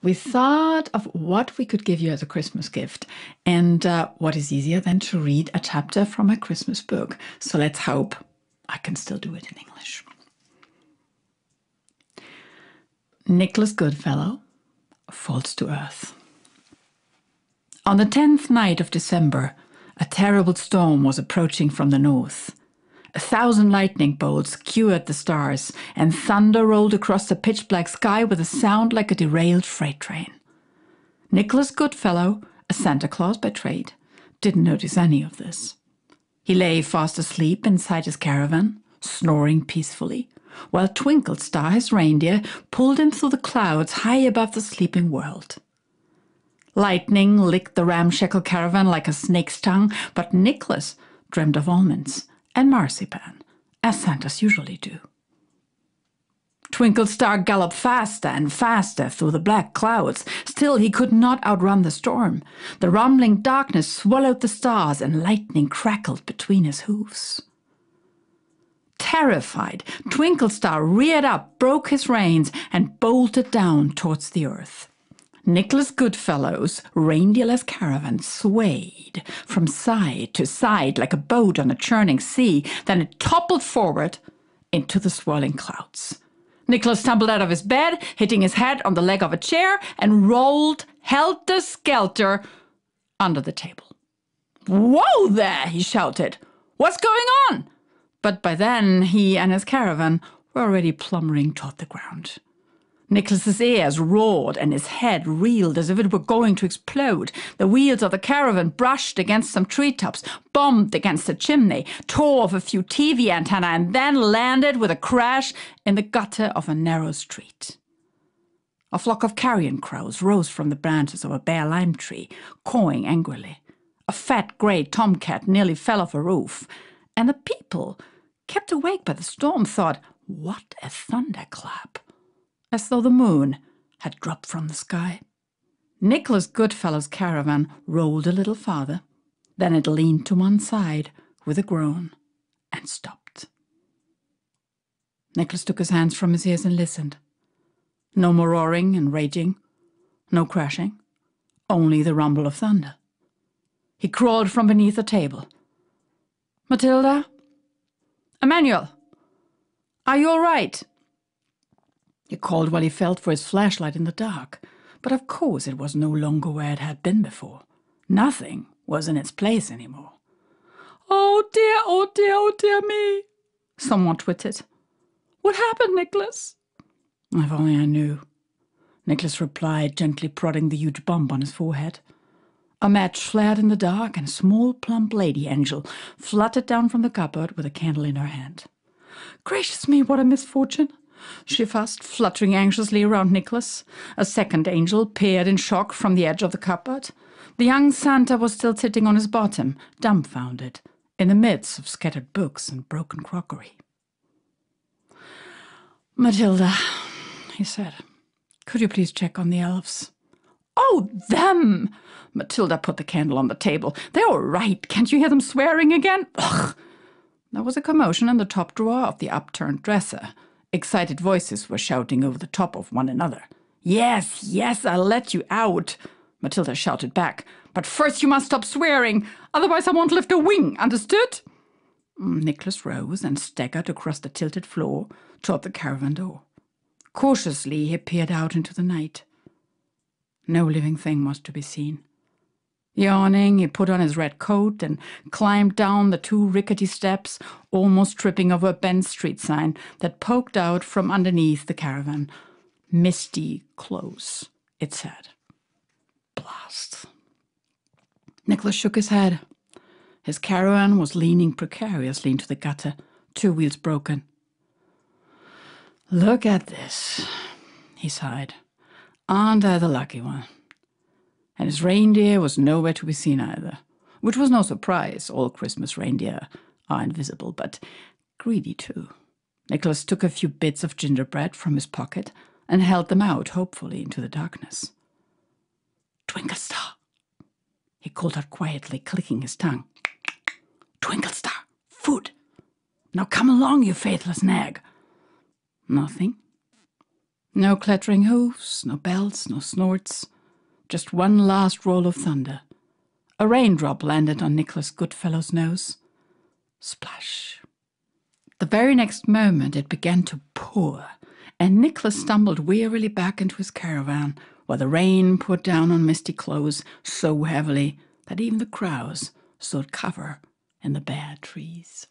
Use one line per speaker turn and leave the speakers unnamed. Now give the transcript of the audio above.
We thought of what we could give you as a Christmas gift, and what is easier than to read a chapter from a Christmas book. So let's hope I can still do it in English. Nicholas Goodfellow falls to earth. On the 10th night of December, a terrible storm was approaching from the north. 1,000 lightning bolts skewered the stars, and thunder rolled across the pitch-black sky with a sound like a derailed freight train. Nicholas Goodfellow, a Santa Claus by trade, didn't notice any of this. He lay fast asleep inside his caravan, snoring peacefully, while Twinklestar, his reindeer, pulled him through the clouds high above the sleeping world. Lightning licked the ramshackle caravan like a snake's tongue, but Nicholas dreamed of almonds and marzipan, as Santas usually do. Twinklestar galloped faster and faster through the black clouds. Still he could not outrun the storm. The rumbling darkness swallowed the stars, and lightning crackled between his hoofs. Terrified, Twinklestar reared up, broke his reins, and bolted down towards the earth. Nicholas Goodfellow's reindeerless caravan swayed from side to side like a boat on a churning sea. Then it toppled forward into the swirling clouds. Nicholas tumbled out of his bed, hitting his head on the leg of a chair, and rolled helter-skelter under the table. "Whoa there!" he shouted. "What's going on?" But by then he and his caravan were already plumbering toward the ground. Nicholas's ears roared and his head reeled as if it were going to explode. The wheels of the caravan brushed against some treetops, bumped against a chimney, tore off a few TV antennae, and then landed with a crash in the gutter of a narrow street. A flock of carrion crows rose from the branches of a bare lime tree, cawing angrily. A fat grey tomcat nearly fell off a roof, and the people, kept awake by the storm, thought, "What a thunderclap!" as though the moon had dropped from the sky. Nicholas Goodfellow's caravan rolled a little farther. Then it leaned to one side with a groan and stopped. Nicholas took his hands from his ears and listened. No more roaring and raging, no crashing, only the rumble of thunder. He crawled from beneath the table. "Matilda? Emmanuel? Are you all right?" He called while he felt for his flashlight in the dark, but of course it was no longer where it had been before. Nothing was in its place anymore. "Oh dear, oh dear, oh dear me," someone twittered. "What happened, Nicholas?" "If only I knew," Nicholas replied, gently prodding the huge bump on his forehead. A match flared in the dark, and a small, plump lady angel fluttered down from the cupboard with a candle in her hand. "Gracious me, what a misfortune!" she fussed, fluttering anxiously around Nicholas. A second angel peered in shock from the edge of the cupboard. The young Santa was still sitting on his bottom, dumbfounded, in the midst of scattered books and broken crockery. "Matilda," he said, "could you please check on the elves?" "Oh, them!" Matilda put the candle on the table. "They're all right. Can't you hear them swearing again? Ugh!" There was a commotion in the top drawer of the upturned dresser. Excited voices were shouting over the top of one another. "Yes, yes, I'll let you out," Matilda shouted back. "But first you must stop swearing, otherwise I won't lift a wing, understood?" Nicholas rose and staggered across the tilted floor toward the caravan door. Cautiously he peered out into the night. No living thing was to be seen. Yawning, he put on his red coat and climbed down the 2 rickety steps, almost tripping over a bent street sign that poked out from underneath the caravan. "Misty close," it said. Blast. Nicholas shook his head. His caravan was leaning precariously into the gutter, 2 wheels broken. "Look at this," he sighed. "Aren't I the lucky one?" And his reindeer was nowhere to be seen either, which was no surprise. All Christmas reindeer are invisible, but greedy too. Nicholas took a few bits of gingerbread from his pocket and held them out hopefully into the darkness. "Twinklestar," he called out quietly, clicking his tongue. "Twinklestar, food! Now come along, you faithless nag." Nothing. No clattering hoofs, no bells, no snorts. Just one last roll of thunder. A raindrop landed on Nicholas Goodfellow's nose. Splash. The very next moment it began to pour, and Nicholas stumbled wearily back into his caravan, while the rain poured down on misty clothes so heavily that even the crows sought cover in the bare trees.